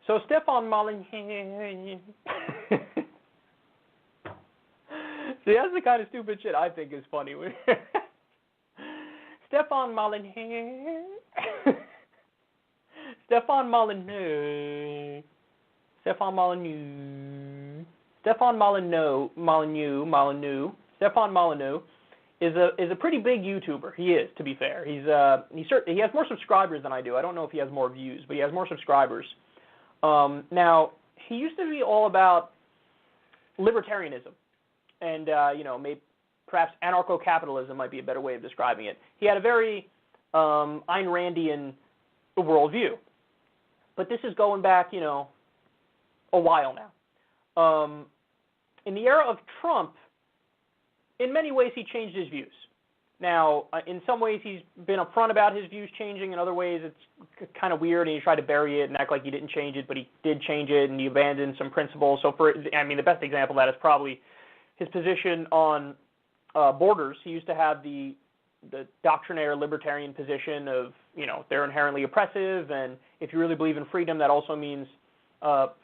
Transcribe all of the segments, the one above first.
So Stefan Molyneux. See, that's the kind of stupid shit I think is funny. Stefan Molyneux. Stefan Molyneux. Stefan Molyneux. Stefan Molyneux. Stefan Molyneux is a pretty big YouTuber. He is, to be fair. He has more subscribers than I do. I don't know if he has more views, but he has more subscribers. Now, he used to be all about libertarianism, and maybe perhaps anarcho-capitalism might be a better way of describing it. He had a very Ayn Randian worldview, but this is going back, a while now. In the era of Trump, in many ways he changed his views. Now, in some ways he's been upfront about his views changing. In other ways it's kind of weird, and he tried to bury it and act like he didn't change it, but he did change it, and he abandoned some principles. So the best example of that is probably his position on borders. He used to have the doctrinaire libertarian position of, they're inherently oppressive, and if you really believe in freedom, that also means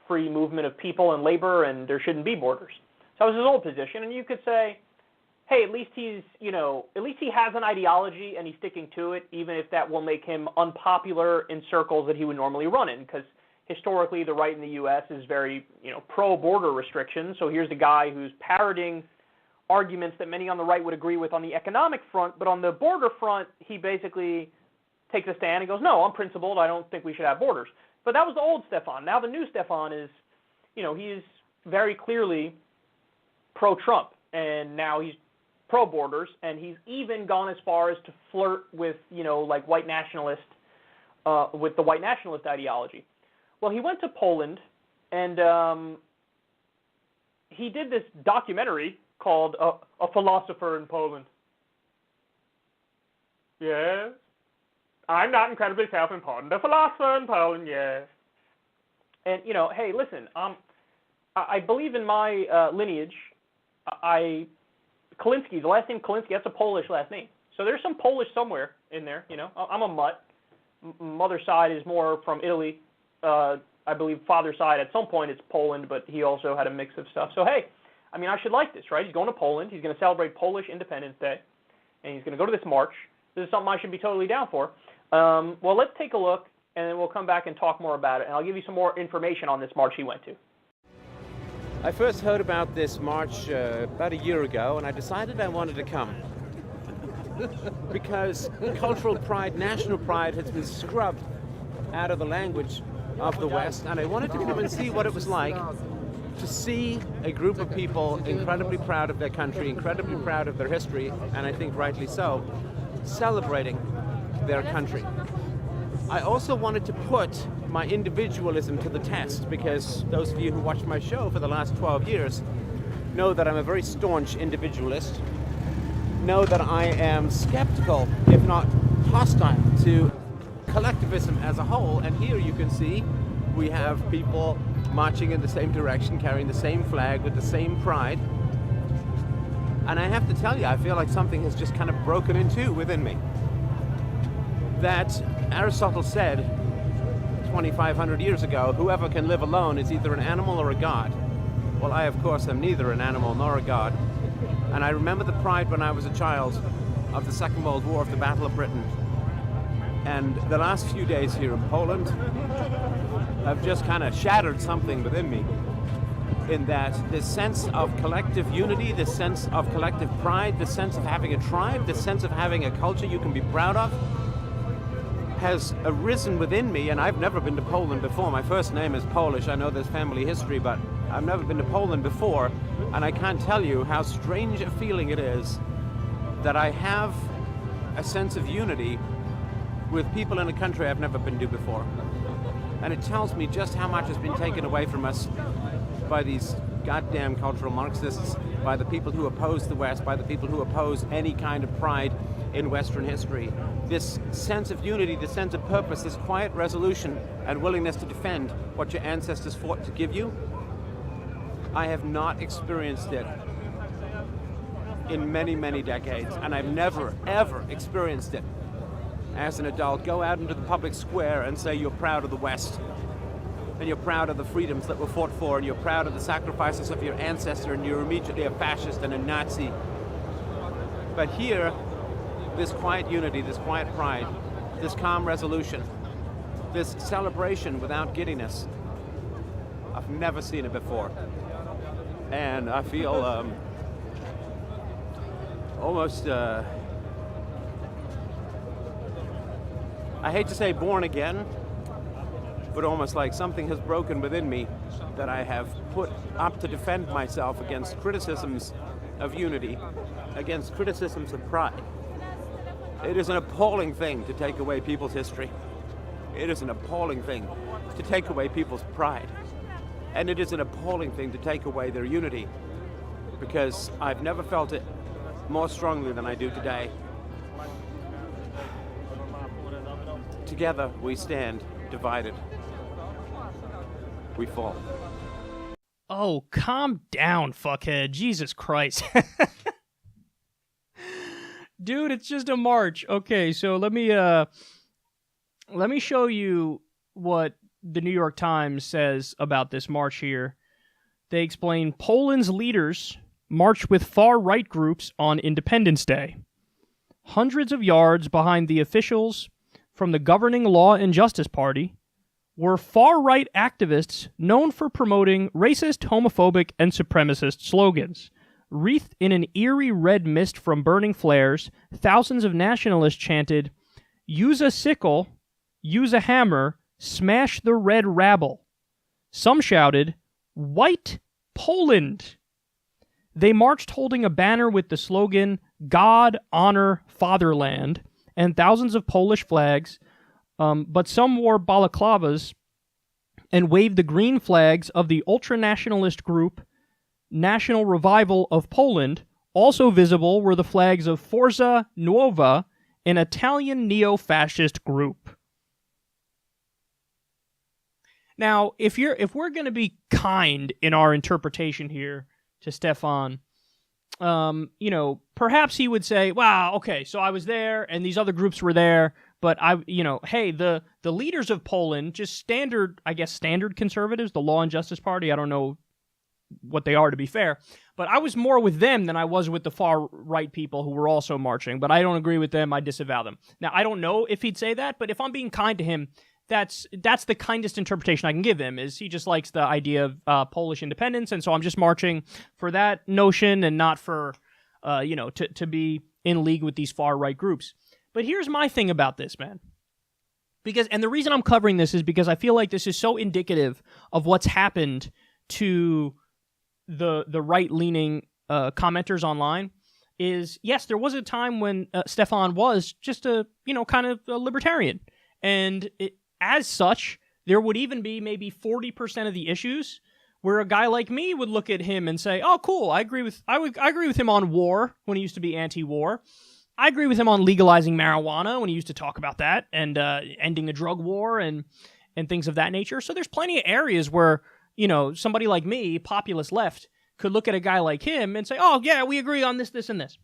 free movement of people and labor, and there shouldn't be borders. So that was his old position, and you could say, hey, at least he has an ideology and he's sticking to it, even if that will make him unpopular in circles that he would normally run in, because historically the right in the U.S. is very, pro-border restrictions. So here's a guy who's parroting arguments that many on the right would agree with on the economic front, but on the border front, he basically takes a stand and goes, no, I'm principled, I don't think we should have borders. But that was the old Stefan. Now the new Stefan is, he is very clearly pro-Trump, and now he's pro-borders, and he's even gone as far as to flirt with, like white nationalist, with the white nationalist ideology. Well, he went to Poland, and he did this documentary called A Philosopher in Poland. Yes. I'm not incredibly self-important. A philosopher in Poland, yes. And, hey, listen, I believe in my lineage. Kulinski, the last name Kulinski, that's a Polish last name. So there's some Polish somewhere in there, I'm a mutt. Mother's side is more from Italy. I believe father's side, at some point, it's Poland, but he also had a mix of stuff. So, hey, I should like this, right? He's going to Poland. He's going to celebrate Polish Independence Day, and he's going to go to this march. This is something I should be totally down for. Well, let's take a look, and then we'll come back and talk more about it, and I'll give you some more information on this march he went to. I first heard about this march about a year ago, and I decided I wanted to come. Because cultural pride, national pride, has been scrubbed out of the language of the West, and I wanted to come and see what it was like to see a group of people incredibly proud of their country, incredibly proud of their history, and I think rightly so, celebrating their country. I also wanted to put my individualism to the test, because those of you who watched my show for the last 12 years know that I'm a very staunch individualist, know that I am skeptical, if not hostile, to collectivism as a whole. And here you can see we have people marching in the same direction, carrying the same flag with the same pride. And I have to tell you, I feel like something has just kind of broken in two within me. That Aristotle said 2,500 years ago, whoever can live alone is either an animal or a god. Well, I, of course, am neither an animal nor a god. And I remember the pride when I was a child of the Second World War, of the Battle of Britain. And the last few days here in Poland have just kind of shattered something within me, in that this sense of collective unity, this sense of collective pride, this sense of having a tribe, this sense of having a culture you can be proud of, has arisen within me. And I've never been to Poland before. My first name is Polish. I know there's family history, but I've never been to Poland before, and I can't tell you how strange a feeling it is that I have a sense of unity with people in a country I've never been to before. And it tells me just how much has been taken away from us by these goddamn cultural Marxists, by the people who oppose the West, by the people who oppose any kind of pride in Western history. This sense of unity, this sense of purpose, this quiet resolution and willingness to defend what your ancestors fought to give you, I have not experienced it in many, many decades, and I've never, ever experienced it as an adult. Go out into the public square and say you're proud of the West. And and you're proud of the freedoms that were fought for, and you're proud of the sacrifices of your ancestor, and you're immediately a fascist and a Nazi. But here, this quiet unity, this quiet pride, this calm resolution, this celebration without giddiness, I've never seen it before. And I feel almost, I hate to say born again, but almost like something has broken within me that I have put up to defend myself against criticisms of unity, against criticisms of pride. It is an appalling thing to take away people's history. It is an appalling thing to take away people's pride. And it is an appalling thing to take away their unity, because I've never felt it more strongly than I do today. Together we stand, divided we fall. Oh, calm down, fuckhead. Jesus Christ. Dude, it's just a march. Okay, so let me show you what the New York Times says about this march here. They explain Poland's leaders marched with far-right groups on Independence Day. Hundreds of yards behind the officials from the governing Law and Justice Party were far-right activists known for promoting racist, homophobic, and supremacist slogans. Wreathed in an eerie red mist from burning flares, thousands of nationalists chanted, "Use a sickle, use a hammer, smash the red rabble." Some shouted, "White Poland." They marched holding a banner with the slogan, "God, Honor, Fatherland," and thousands of Polish flags, but some wore balaclavas and waved the green flags of the ultranationalist group National Revival of Poland. Also visible were the flags of Forza Nuova, an Italian neo-fascist group. Now, if we're going to be kind in our interpretation here to Stefan, perhaps he would say, "Wow, okay, so I was there, and these other groups were there, but hey, the leaders of Poland, just standard conservatives, the Law and Justice Party, I don't know what they are, to be fair, but I was more with them than I was with the far-right people who were also marching, but I don't agree with them, I disavow them." Now, I don't know if he'd say that, but if I'm being kind to him, that's the kindest interpretation I can give him, is he just likes the idea of Polish independence, and so I'm just marching for that notion and not for, to be in league with these far-right groups. But here's my thing about this, man. And the reason I'm covering this is because I feel like this is so indicative of what's happened to the right-leaning commenters online. Is, yes, there was a time when Stefan was just kind of a libertarian, and as such, there would even be maybe 40% of the issues where a guy like me would look at him and say, "Oh, cool, I agree with him on war," when he used to be anti-war. I agree with him on legalizing marijuana when he used to talk about that, and ending the drug war and things of that nature. So there's plenty of areas where, somebody like me, populist left, could look at a guy like him and say, "Oh, yeah, we agree on this, this, and this."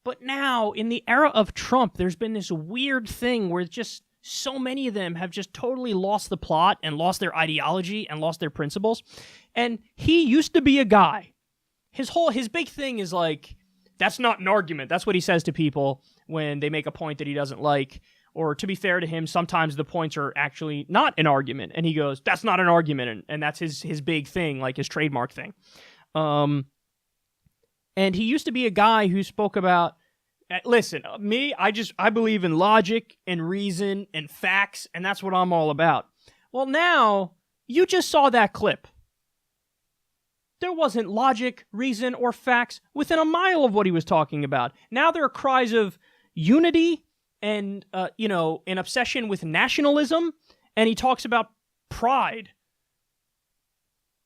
But now, in the era of Trump, there's been this weird thing where just so many of them have just totally lost the plot and lost their ideology and lost their principles. And he used to be a guy. His big thing is like, that's not an argument. That's what he says to people when they make a point that he doesn't like. Or, to be fair to him, sometimes the points are actually not an argument. And he goes, "That's not an argument." And that's his big thing, like his trademark thing. And he used to be a guy who spoke about, listen, me, I believe in logic and reason and facts, and that's what I'm all about. Well, now, you just saw that clip. There wasn't logic, reason, or facts within a mile of what he was talking about. Now there are cries of unity and, an obsession with nationalism, and he talks about pride.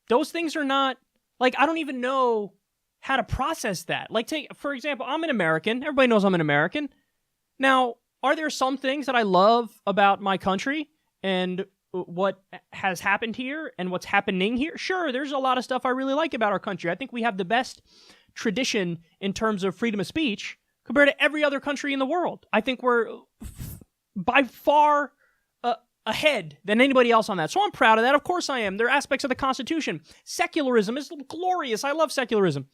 Those things are not, I don't even know how to process that. For example, I'm an American. Everybody knows I'm an American. Now, are there some things that I love about my country and what has happened here and what's happening here? Sure, there's a lot of stuff I really like about our country. I think we have the best tradition in terms of freedom of speech compared to every other country in the world. I think we're by far ahead than anybody else on that. So I'm proud of that. Of course I am. There are aspects of the Constitution. Secularism is glorious. I love secularism.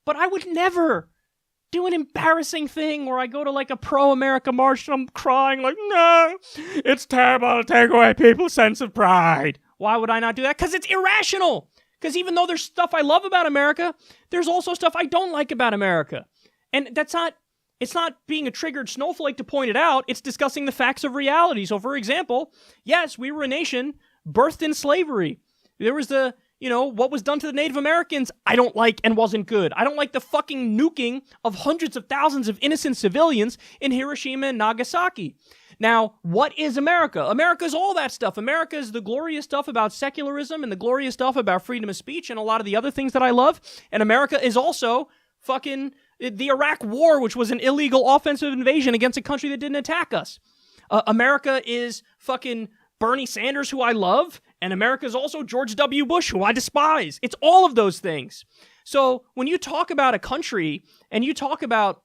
But I would never do an embarrassing thing where I go to like a pro-America march and I'm crying like, no, it's terrible to take away people's sense of pride. Why would I not do that? Because it's irrational. Because even though there's stuff I love about America, there's also stuff I don't like about America. And it's not being a triggered snowflake to point it out. It's discussing the facts of reality. So for example, yes, we were a nation birthed in slavery. There was what was done to the Native Americans, I don't like and wasn't good. I don't like the fucking nuking of hundreds of thousands of innocent civilians in Hiroshima and Nagasaki. Now, what is America? America is all that stuff. America is the glorious stuff about secularism and the glorious stuff about freedom of speech and a lot of the other things that I love. And America is also fucking the Iraq War, which was an illegal offensive invasion against a country that didn't attack us. America is fucking Bernie Sanders, who I love, and America is also George W. Bush, who I despise. It's all of those things. So when you talk about a country and you talk about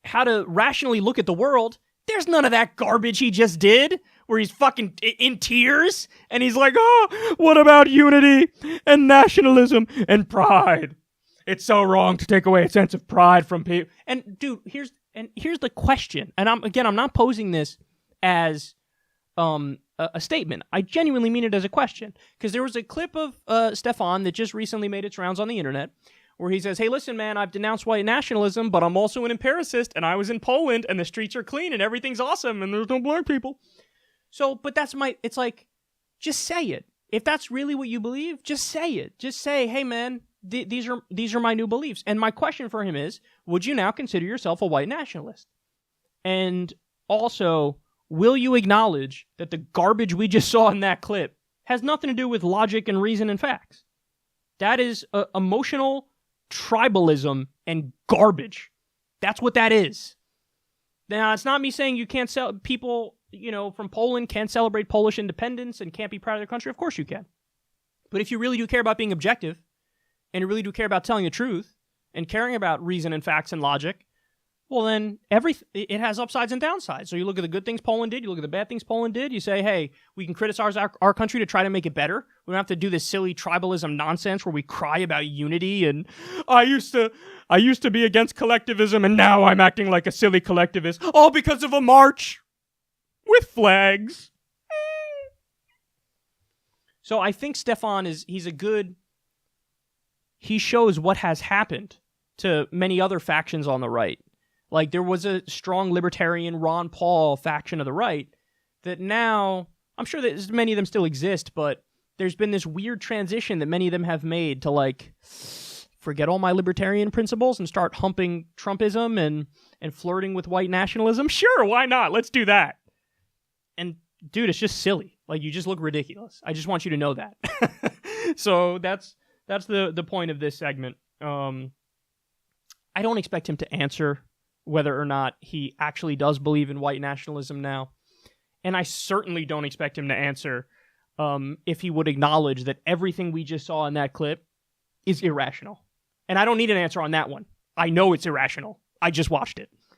how to rationally look at the world, there's none of that garbage he just did, where he's fucking in tears, and he's like, oh, what about unity and nationalism and pride? It's so wrong to take away a sense of pride from people. And dude, here's the question. And I'm not posing this as a statement. I genuinely mean it as a question. Because there was a clip of Stefan that just recently made its rounds on the internet where he says, hey, listen, man, I've denounced white nationalism, but I'm also an empiricist, and I was in Poland, and the streets are clean, and everything's awesome, and there's no black people. So, but it's like, just say it. If that's really what you believe, just say it. Just say, hey, man, these are my new beliefs. And my question for him is, would you now consider yourself a white nationalist? And also, will you acknowledge that the garbage we just saw in that clip has nothing to do with logic and reason and facts? That is emotional tribalism and garbage. That's what that is. Now, it's not me saying you can't people, from Poland can't celebrate Polish independence and can't be proud of their country. Of course you can. But if you really do care about being objective, and you really do care about telling the truth, and caring about reason and facts and logic, well then it has upsides and downsides. So you look at the good things Poland did, you look at the bad things Poland did, you say, hey, we can criticize our country to try to make it better. We don't have to do this silly tribalism nonsense where we cry about unity and I used to be against collectivism and now I'm acting like a silly collectivist, all because of a march with flags. So I think Stefan he shows what has happened to many other factions on the right. Like, there was a strong libertarian Ron Paul faction of the right that now, I'm sure that many of them still exist, but there's been this weird transition that many of them have made to, like, forget all my libertarian principles and start humping Trumpism and flirting with white nationalism. Sure, why not? Let's do that. And, dude, it's just silly. Like, you just look ridiculous. I just want you to know that. So that's the point of this segment. I don't expect him to answer whether or not he actually does believe in white nationalism now. And I certainly don't expect him to answer if he would acknowledge that everything we just saw in that clip is irrational. And I don't need an answer on that one. I know it's irrational. I just watched it.